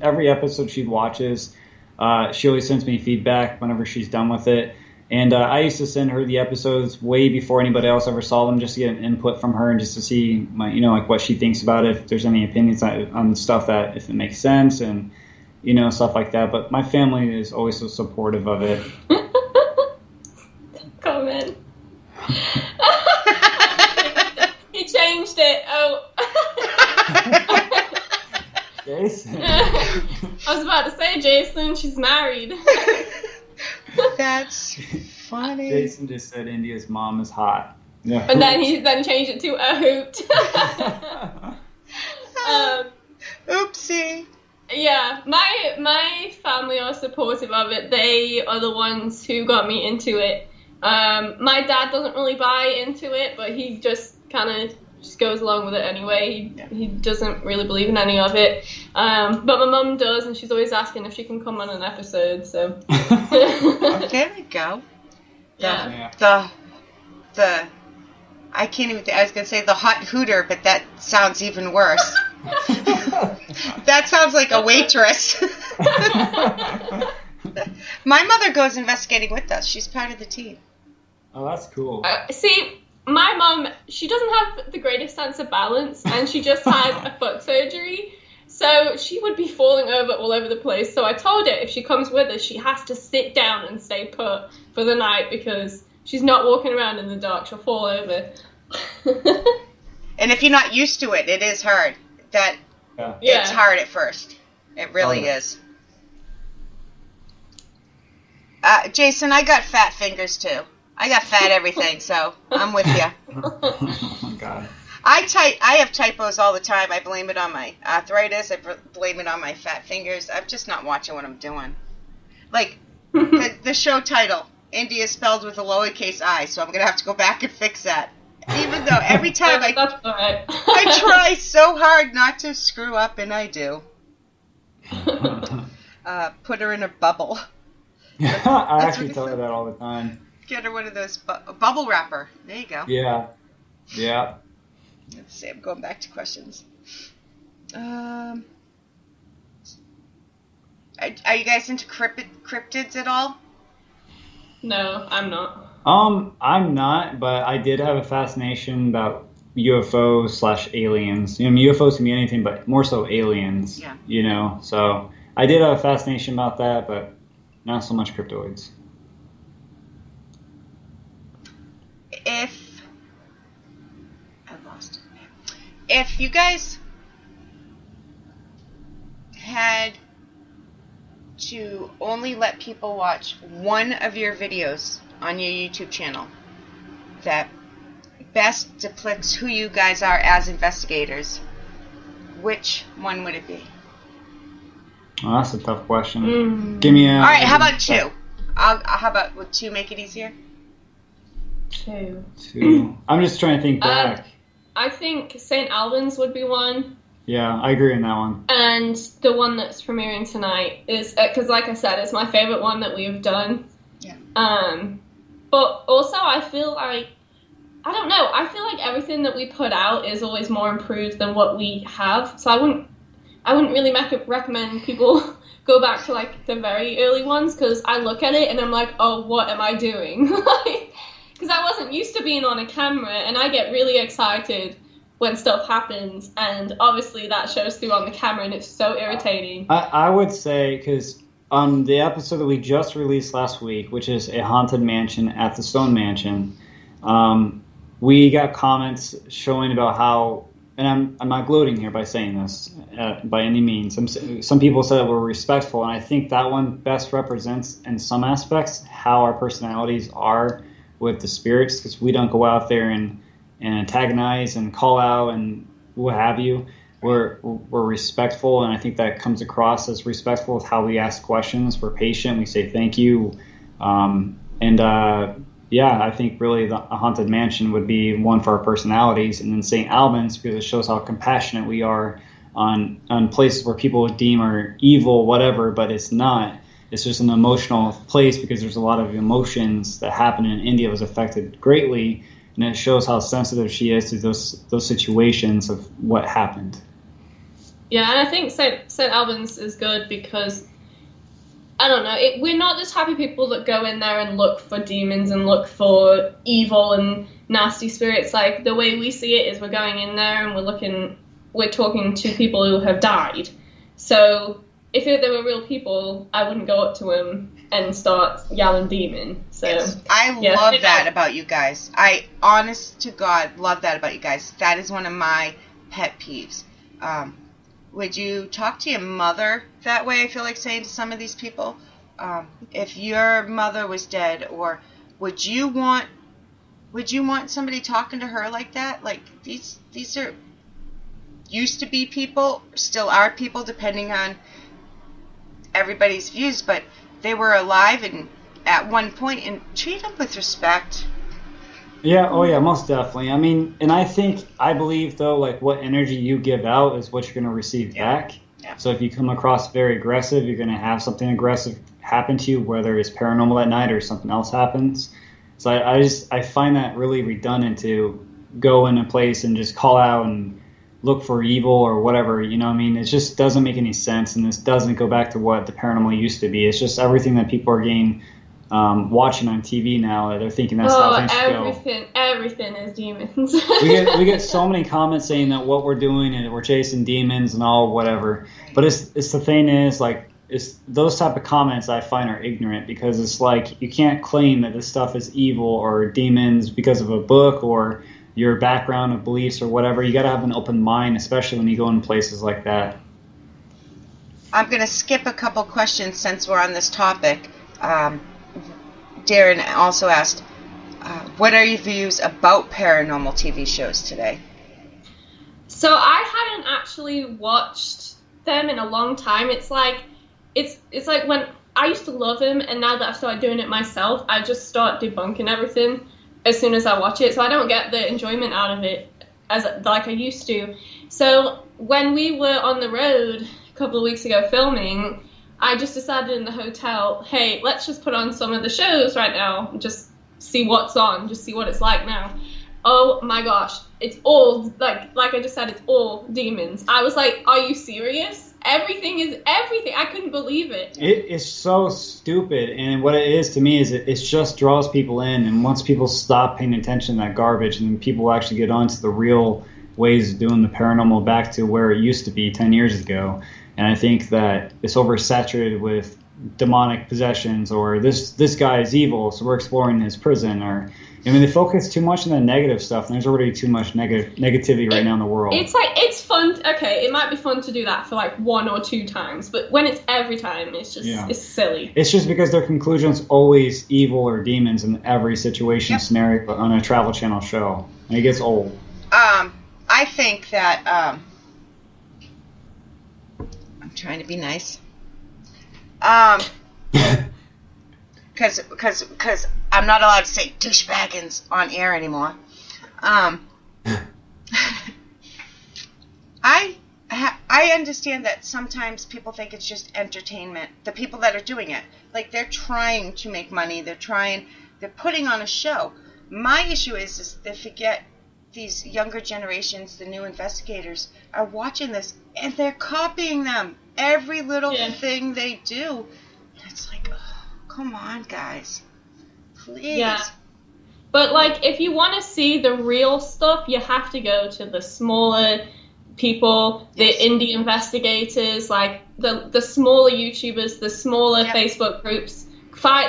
every episode she watches, she always sends me feedback whenever she's done with it. And I used to send her the episodes way before anybody else ever saw them, just to get an input from her and just to see like what she thinks about it, if there's any opinions on stuff, that if it makes sense, and stuff like that. But my family is always so supportive of it. Comment. He changed it. Oh. Jason. I was about to say, Jason, she's married. That's funny. Jason just said India's mom is hot. Yeah. And then he changed it to a hoot. Oopsie. Yeah, my family are supportive of it. They are the ones who got me into it. My dad doesn't really buy into it, but he just kind of just goes along with it anyway. He doesn't really believe in any of it. But my mum does, and she's always asking if she can come on an episode. So There we go. yeah. The I can't even. I was gonna say the hot hooter, but that sounds even worse. That sounds like a waitress. My mother goes investigating with us. She's part of the team. Oh, that's cool. See, my mum, she doesn't have the greatest sense of balance, and she just had a foot surgery, so she would be falling over all over the place. So I told her if she comes with us, she has to sit down and stay put for the night, because she's not walking around in the dark. She'll fall over. And if you're not used to it, it is hard. Yeah. It's hard at first. It really is. Jason, I got fat fingers too. I got fat everything, so I'm with you. Oh my God. I have typos all the time. I blame it on my arthritis. I blame it on my fat fingers. I'm just not watching what I'm doing. Like the show title, India spelled with a lowercase I, so I'm gonna have to go back and fix that. Even though every time That's all right. I try so hard not to screw up, and I do. Put her in a bubble. I actually tell her that all the time. Get her one of those bubble wrapper. There you go. Yeah. Yeah. Let's see. I'm going back to questions. Are you guys into cryptids at all? No, I'm not. I'm not, but I did have a fascination about UFOs/aliens. UFOs can be anything, but more so aliens. Yeah. So I did have a fascination about that, but not so much cryptoids. If you guys had to only let people watch one of your videos on your YouTube channel that best depicts who you guys are as investigators, which one would it be? Oh, that's a tough question. Give me a... All right, how about two? How about, would two make it easier? Two. I'm just trying to think back. I think St. Albans would be one. Yeah, I agree on that one. And the one that's premiering tonight is, because like I said, it's my favorite one that we've done. Yeah. But also I feel like, I don't know, I feel like everything that we put out is always more improved than what we have. So I wouldn't really recommend people go back to like the very early ones, because I look at it and I'm like, oh, what am I doing? Because I wasn't used to being on a camera, and I get really excited when stuff happens, and obviously that shows through on the camera, and it's so irritating. I would say, because on the episode that we just released last week, which is a haunted mansion at the Stone Mansion, we got comments showing about how, and I'm not gloating here by saying this by any means. Some people said that we're respectful, and I think that one best represents, in some aspects, how our personalities are with the spirits, because we don't go out there and antagonize and call out and what have you. We're respectful, and I think that comes across as respectful with how we ask questions. We're patient. We say thank you, yeah, I think really a haunted mansion would be one for our personalities, and then St. Albans, because it shows how compassionate we are on places where people would deem are evil, whatever, but it's not. It's just an emotional place, because there's a lot of emotions that happen in India was affected greatly, and it shows how sensitive she is to those situations of what happened. Yeah, and I think St. Albans is good because, I don't know, we're not just happy people that go in there and look for demons and look for evil and nasty spirits. Like, the way we see it is we're going in there and we're talking to people who have died. So if they were real people, I wouldn't go up to them and start yelling demon. So yes. I love that about you guys. I, honest to God, love that about you guys. That is one of my pet peeves. Would you talk to your mother that way, I feel like saying to some of these people? If your mother was dead, or would you want somebody talking to her like that? Like, these are used to be people, still are people, depending on everybody's views, but they were alive and at one point, and treat them with respect. Yeah, oh yeah, most definitely. I mean, and I believe though, like, what energy you give out is what you're going to receive back. Yeah. So if you come across very aggressive, you're going to have something aggressive happen to you, whether it's paranormal at night or something else happens. So I find that really redundant to go in a place and just call out and look for evil or whatever, you know what I mean? It just doesn't make any sense, and this doesn't go back to what the paranormal used to be. It's just everything that people are getting watching on TV now. They're thinking that's how things go. Everything is demons. we get so many comments saying that what we're doing and we're chasing demons and all whatever. But it's the thing is, like, it's those type of comments I find are ignorant, because it's like you can't claim that this stuff is evil or demons because of a book or your background of beliefs or whatever. You got to have an open mind, especially when you go in places like that. I'm going to skip a couple questions since we're on this topic. Darren also asked, what are your views about paranormal TV shows today? So I hadn't actually watched them in a long time. It's like when I used to love them, and now that I've started doing it myself, I just start debunking everything as soon as I watch it. So I don't get the enjoyment out of it like I used to. So when we were on the road a couple of weeks ago filming, I just decided in the hotel, hey, let's just put on some of the shows right now and just see what's on, just see what it's like now. Oh my gosh, it's all, like I just said, it's all demons. I was like, are you serious? Everything is everything. I couldn't believe it. It is so stupid, and what it is to me is it just draws people in, and once people stop paying attention to that garbage, and people actually get onto the real ways of doing the paranormal back to where it used to be 10 years ago. And I think that it's oversaturated with demonic possessions, or this guy is evil, so we're exploring his prison, or I mean, they focus too much on the negative stuff, and there's already too much negativity right now in the world. It's fun. Okay, it might be fun to do that for like 1 or 2 times, but when it's every time, it's just it's silly. It's just because their conclusion's always evil or demons in every situation scenario on a Travel Channel show, and it gets old. I think that I'm trying to be nice. Because I'm not allowed to say douchebaggins on air anymore. I understand that sometimes people think it's just entertainment. The people that are doing it, like they're trying to make money. They're putting on a show. My issue is they forget these younger generations, the new investigators, are watching this and they're copying them. Every little thing they do. It's like, oh, come on, guys. Please. Yeah. But, like, if you want to see the real stuff, you have to go to the smaller people, the indie investigators, like the smaller YouTubers, the smaller Facebook groups.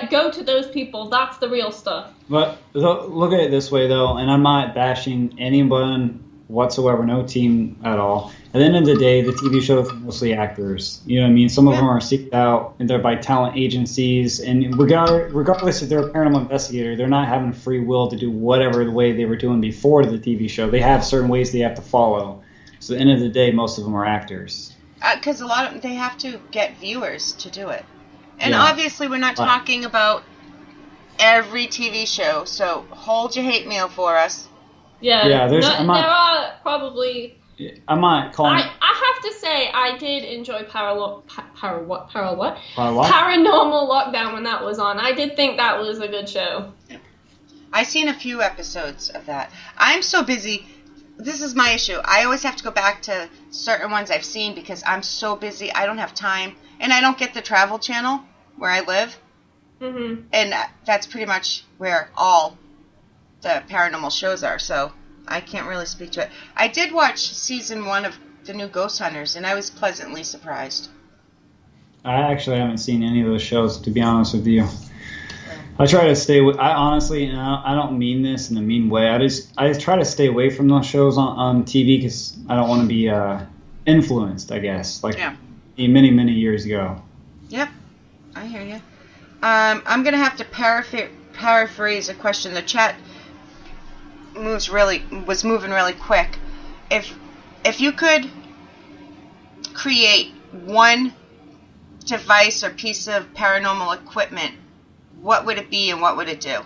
Go to those people. That's the real stuff. But look at it this way, though, and I'm not bashing anyone whatsoever, no team at all. At the end of the day, the TV show is mostly actors. You know what I mean? Some of them are seeked out and they're by talent agencies. And regardless if they're a paranormal investigator, they're not having free will to do whatever the way they were doing before the TV show. They have certain ways they have to follow. So at the end of the day, most of them are actors. Because a lot of them, they have to get viewers to do it. And obviously we're not talking about every TV show, so hold your hate mail for us. Yeah, there are probably... I'm not calling... I have to say, I did enjoy Paranormal Lockdown when that was on. I did think that was a good show. I've seen a few episodes of that. I'm so busy. This is my issue. I always have to go back to certain ones I've seen because I'm so busy. I don't have time. And I don't get the Travel Channel where I live. Mm-hmm. And that's pretty much where all the paranormal shows are. So I can't really speak to it. I did watch season 1 of the new Ghost Hunters, and I was pleasantly surprised. I actually haven't seen any of those shows, to be honest with you. I try to stay with. I honestly, and I don't mean this in a mean way. I just try to stay away from those shows on TV because I don't want to be influenced. I guess many years ago. Yep, I hear you. I'm gonna have to paraphrase a question. The chat was moving really quick. If you could create one device or piece of paranormal equipment, what would it be and what would it do?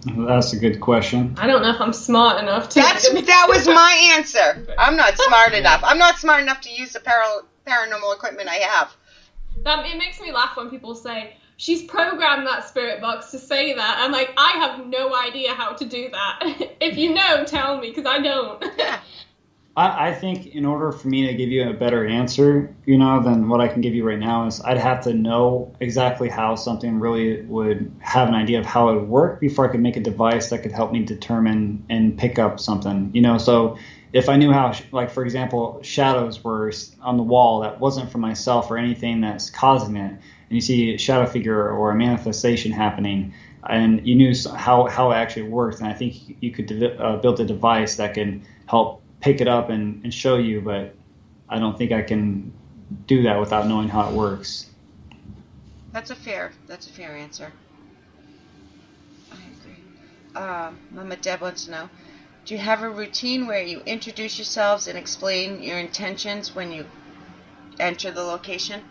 That's a good question. I don't know if I'm smart enough to... That was my answer. I'm not smart enough. I'm not smart enough to use the paranormal equipment I have. It makes me laugh when people say, she's programmed that spirit box to say that. I'm like, I have no idea how to do that. If you know, tell me, because I don't. Yeah. I think in order for me to give you a better answer, than what I can give you right now is I'd have to know exactly how something really would have an idea of how it would work before I could make a device that could help me determine and pick up something, So if I knew how, like, for example, shadows were on the wall that wasn't for myself or anything that's causing it, and you see a shadow figure or a manifestation happening, and you knew how it actually worked, and I think you could build a device that could help pick it up and show you, but I don't think I can do that without knowing how it works. That's a fair answer. I agree. Mama Deb wants to know, do you have a routine where you introduce yourselves and explain your intentions when you enter the location?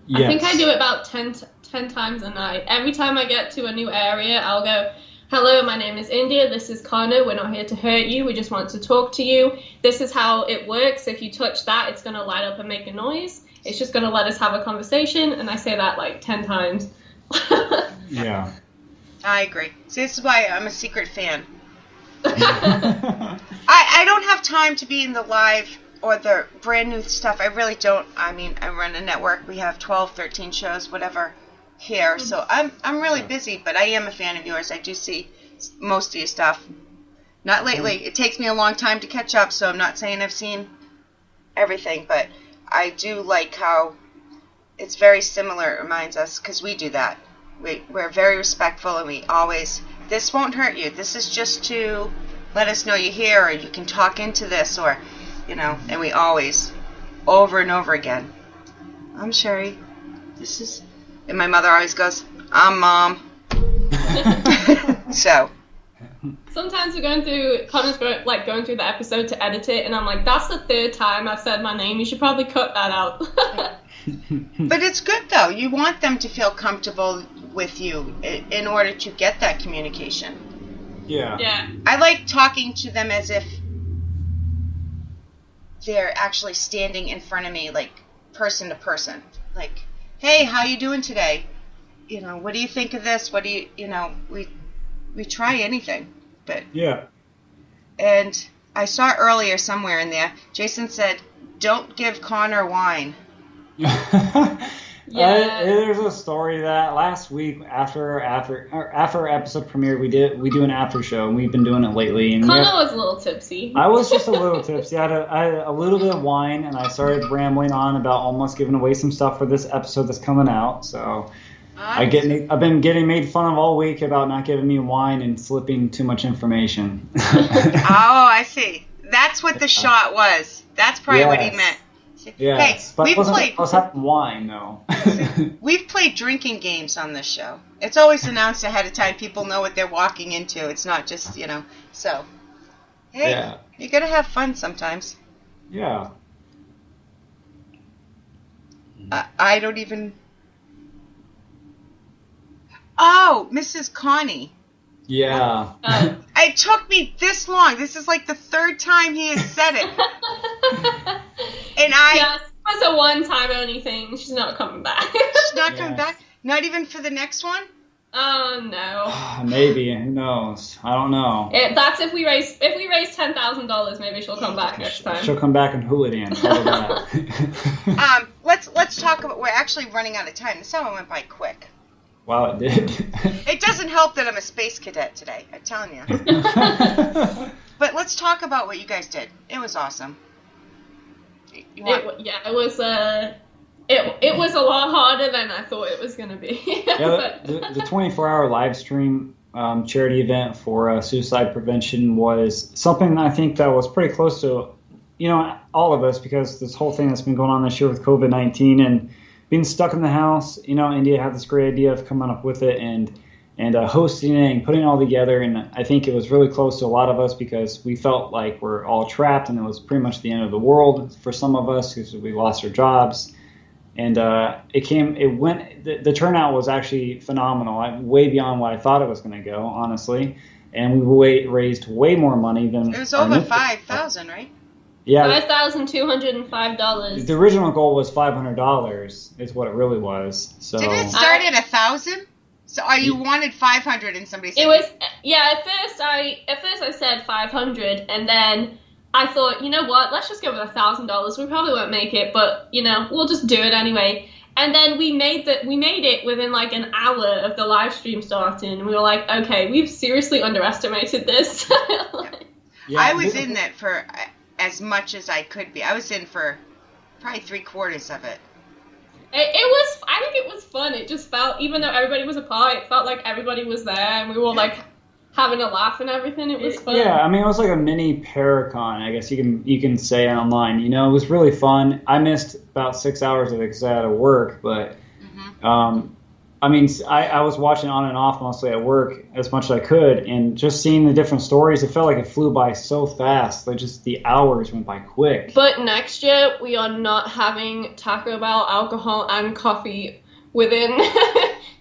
Yes. I think I do it about 10 times a night. Every time I get to a new area, I'll go, hello, my name is India. This is Connor. We're not here to hurt you. We just want to talk to you. This is how it works. If you touch that, it's going to light up and make a noise. It's just going to let us have a conversation. And I say that like 10 times. Yeah. I agree. See, this is why I'm a secret fan. I don't have time to be in the live or the brand new stuff. I really don't. I mean, I run a network. We have 12, 13 shows, whatever. Here, so I'm really busy, but I am a fan of yours. I do see most of your stuff. Not lately. It takes me a long time to catch up, so I'm not saying I've seen everything, but I do like how it's very similar. It reminds us, because we do that. We're very respectful, and we always, this won't hurt you. This is just to let us know you're here, or you can talk into this, or, and we always, over and over again, I'm Sherry. This is, and my mother always goes, I'm Mom. So. Sometimes Connor's going through the episode to edit it, and I'm like, that's the third time I've said my name. You should probably cut that out. But it's good, though. You want them to feel comfortable with you in order to get that communication. Yeah. Yeah. I like talking to them as if they're actually standing in front of me, like person to person. Like, hey, how you doing today? What do you think of this? What do you, we try anything, but yeah. And I saw earlier somewhere in there, Jason said, "Don't give Connor wine." Yeah. There's a story that last week after our episode premiere, we do an after show, and we've been doing it lately. And Connor was a little tipsy. I was just a little tipsy. I had a little bit of wine, and I started rambling on about almost giving away some stuff for this episode that's coming out. So. I've been getting made fun of all week about not giving me wine and slipping too much information. Oh, I see. That's what the shot was. That's probably what he meant. Yes, hey, but I was having wine, though. We've played drinking games on this show. It's always announced ahead of time. People know what they're walking into. It's not just, So, hey, you got to have fun sometimes. Yeah. I don't even... Oh, Mrs. Connie. Yeah. It took me this long. This is like the third time he has said it. And Yes, it's a one-time only thing. She's not coming back. She's not coming back? Not even for the next one? Oh, no. Maybe. Who knows? I don't know. That's if we raise $10,000, maybe she'll come back next time. She'll come back and hooligan. Let's talk about... We're actually running out of time. This hour went by quick. Wow, it did. It doesn't help that I'm a space cadet today. I'm telling you. But let's talk about what you guys did. It was awesome. It was a lot harder than I thought it was going to be. Yeah, the 24-hour live stream charity event for suicide prevention was something I think that was pretty close to, all of us, because this whole thing that's been going on this year with COVID-19 and being stuck in the house, India had this great idea of coming up with it and hosting it and putting it all together. And I think it was really close to a lot of us because we felt like we're all trapped and it was pretty much the end of the world for some of us because we lost our jobs. And the turnout was actually phenomenal, way beyond what I thought it was going to go, honestly. And we raised way more money than... It was over $5,000, right? Yeah, $5,205. The original goal was $500, is what it really was. So did it start at 1,000? So you wanted 500 and somebody said it was At first I said 500, and then I thought, you know what? Let's just go with $1,000. We probably won't make it, but we'll just do it anyway. And then we made it within like an hour of the live stream starting, and we were like, okay, we've seriously underestimated this. I was in that for as much as I could be. I was in for probably 3/4 of it. I think it was fun. It just felt, even though everybody was apart, it felt like everybody was there and we were like having a laugh and everything. It was fun. Yeah, I mean, it was like a mini Paracon, I guess you can say online. It was really fun. I missed about 6 hours of it because I had to work, but I was watching on and off mostly at work as much as I could, and just seeing the different stories, it felt like it flew by so fast. Like, just the hours went by quick. But next year, we are not having Taco Bell, alcohol, and coffee within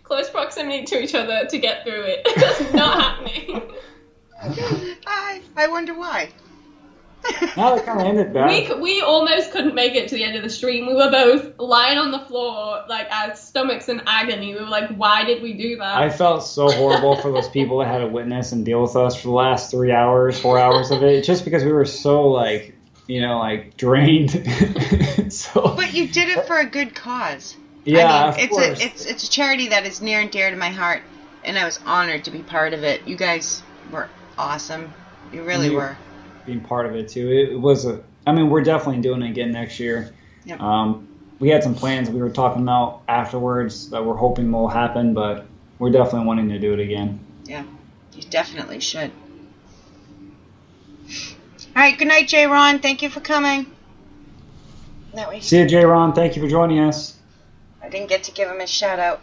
close proximity to each other to get through it. It's not happening. I wonder why. Now it kind of ended bad. We almost couldn't make it to the end of the stream. We were both lying on the floor, like our stomachs in agony. We were like, why did we do that? I felt so horrible for those people that had to witness and deal with us for the last 4 hours of it, just because we were so drained. But you did it for a good cause. Yeah, of course. It's a charity that is near and dear to my heart, and I was honored to be part of it. You guys were awesome. You really were. Being part of it too. It was we're definitely doing it again next year. Yep. we had some plans we were talking about afterwards that we're hoping will happen, but we're definitely wanting to do it again. Yeah, you definitely should. All right, good night, J. Ron. Thank you for coming. That way. See you, J. Ron. Thank you for joining us. I didn't get to give him a shout out.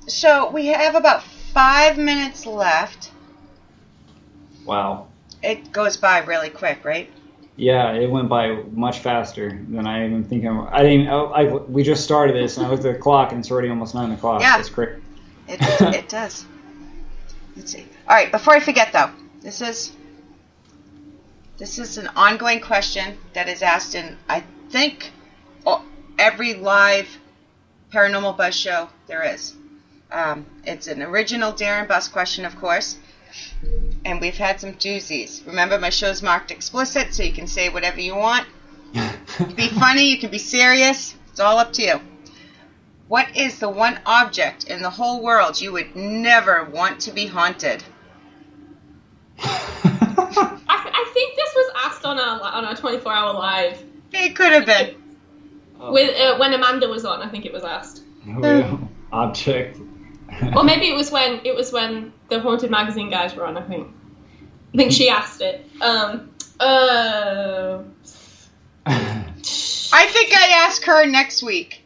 So we have about 5 minutes left. Wow. It goes by really quick, right? Yeah, it went by much faster than I even think we just started this, and I looked at the clock, and it's already almost 9 o'clock. Yeah. It's crazy. It does. Let's see. All right, before I forget, though, this is an ongoing question that is asked in, I think, every live Paranormal Buzz show there is. It's an original Darren Bus question, of course. And we've had some doozies. Remember, my show's marked explicit, so you can say whatever you want. You can be funny, you can be serious. It's all up to you. What is the one object in the whole world you would never want to be haunted? I think this was asked on our 24-hour live. It could have been. With when Amanda was on, I think it was asked. Object. Or maybe it was when the Haunted Magazine guys were on, I think she asked it. I think I ask her next week.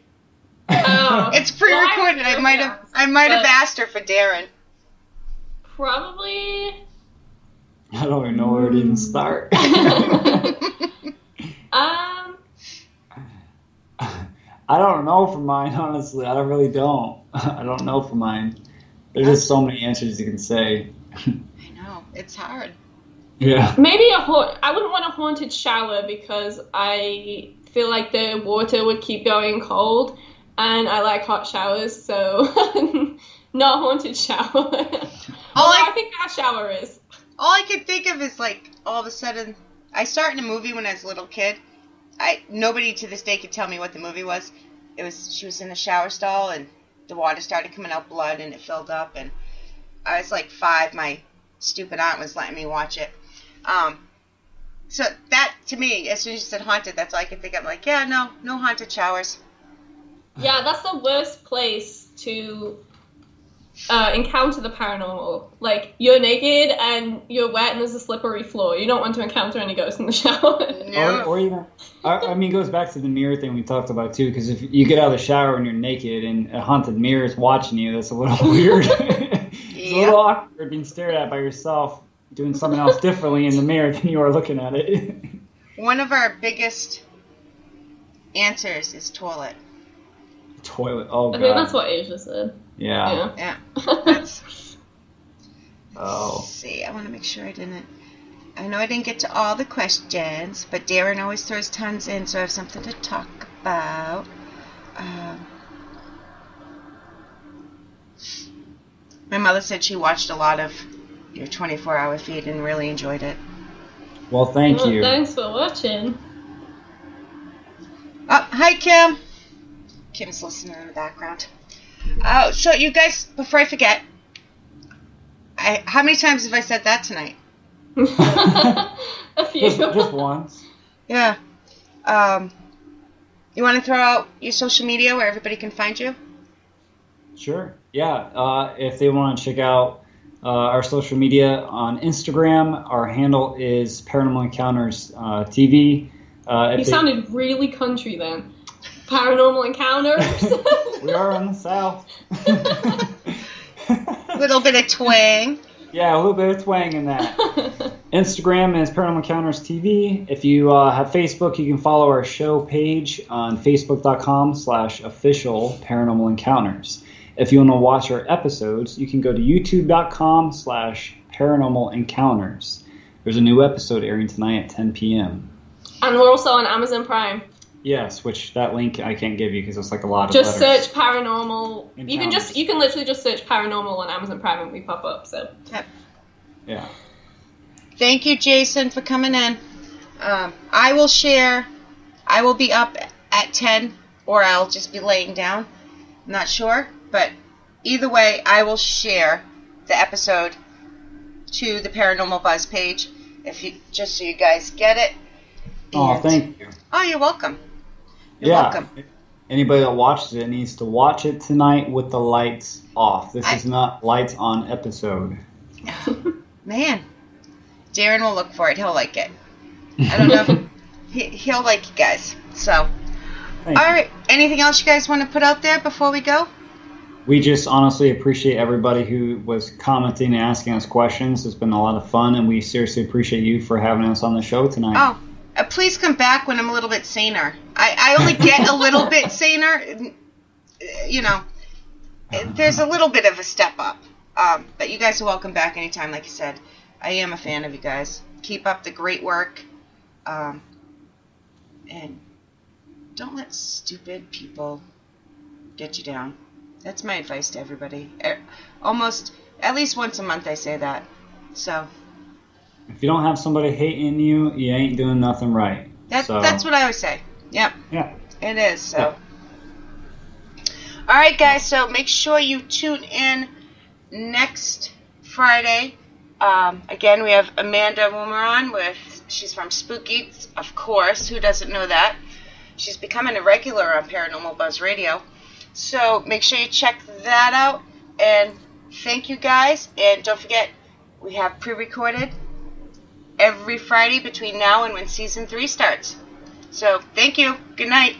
It's pre-recorded. Well, I might have asked her for Darren. Probably. I don't even know where to even start. I don't know for mine, honestly. I really don't. I don't know for mine. There's just so many answers you can say. I know. It's hard. Yeah. Maybe I wouldn't want a haunted shower because I feel like the water would keep going cold, and I like hot showers, so not a haunted shower. I think our shower is. All I could think of is, like, all of a sudden, I saw it in a movie when I was a little kid. Nobody to this day could tell me what the movie was. She was in the shower stall, and the water started coming out blood, and it filled up, and I was like 5. My stupid aunt was letting me watch it. So that, to me, as soon as you said haunted, that's all I could think of. Like, yeah, no haunted showers. Yeah, that's the worst place to encounter the paranormal. Like, you're naked and you're wet and there's a slippery floor. You don't want to encounter any ghosts in the shower. No. Or even, I mean, it goes back to the mirror thing we talked about too, because if you get out of the shower and you're naked and a haunted mirror is watching you, that's a little weird. It's a little awkward being stared at by yourself doing something else differently in the mirror than you are looking at it. One of our biggest answers is toilet. Toilet, oh god. I think that's what Asia said. Yeah. Yeah. Let's Oh. see. I want to make sure I know I didn't get to all the questions, but Darren always throws tons in, so I have something to talk about. My mother said she watched a lot of your 24-hour feed and really enjoyed it. Well, thank you. Thanks for watching. Oh, hi, Kim. Kim's listening in the background. Oh, so you guys, before I forget, how many times have I said that tonight? A few. Just once. Yeah. You want to throw out your social media where everybody can find you? Sure. Yeah. If they want to check out our social media on Instagram, our handle is Paranormal Encounters TV. You sounded really country then. Paranormal Encounters. We are on the south. A little bit of twang. Yeah, a little bit of twang in that. Instagram is Paranormal Encounters TV. If you have Facebook, you can follow our show page on facebook.com/official Paranormal Encounters. If you want to watch our episodes, you can go to youtube.com/Paranormal Encounters. There's a new episode airing tonight at 10 p.m. And we're also on Amazon Prime. Yes, which that link I can't give you because it's like a lot of just letters. Search paranormal. Encounters. You can literally just search paranormal on Amazon Prime and we pop up. So Yeah. Thank you, Jason, for coming in. I will share. I will be up at 10, or I'll just be laying down. I'm not sure, but either way, I will share the episode to the Paranormal Buzz page, just so you guys get it. Oh, thank you. Oh, you're welcome. You're welcome. Anybody that watches it needs to watch it tonight with the lights off. This is not lights on episode. Man, Darren will look for it. He'll like it. I don't know. He'll like you guys. So, all right. Anything else you guys want to put out there before we go? We just honestly appreciate everybody who was commenting and asking us questions. It's been a lot of fun, and we seriously appreciate you for having us on the show tonight. Oh, please come back when I'm a little bit saner. I only get a little bit saner. You know, there's a little bit of a step up. But you guys are welcome back anytime, like you said. I am a fan of you guys. Keep up the great work. And don't let stupid people get you down. That's my advice to everybody. Almost, at least once a month I say that. So. If you don't have somebody hating you, you ain't doing nothing right. That's what I always say. Yep. Yeah. It is. So. Yeah. All right, guys. So make sure you tune in next Friday. Again, we have Amanda Woomer she's from Spooky, of course. Who doesn't know that? She's becoming a regular on Paranormal Buzz Radio. So make sure you check that out. And thank you, guys. And don't forget, we have pre-recorded every Friday between now and when Season 3 starts. So thank you. Good night.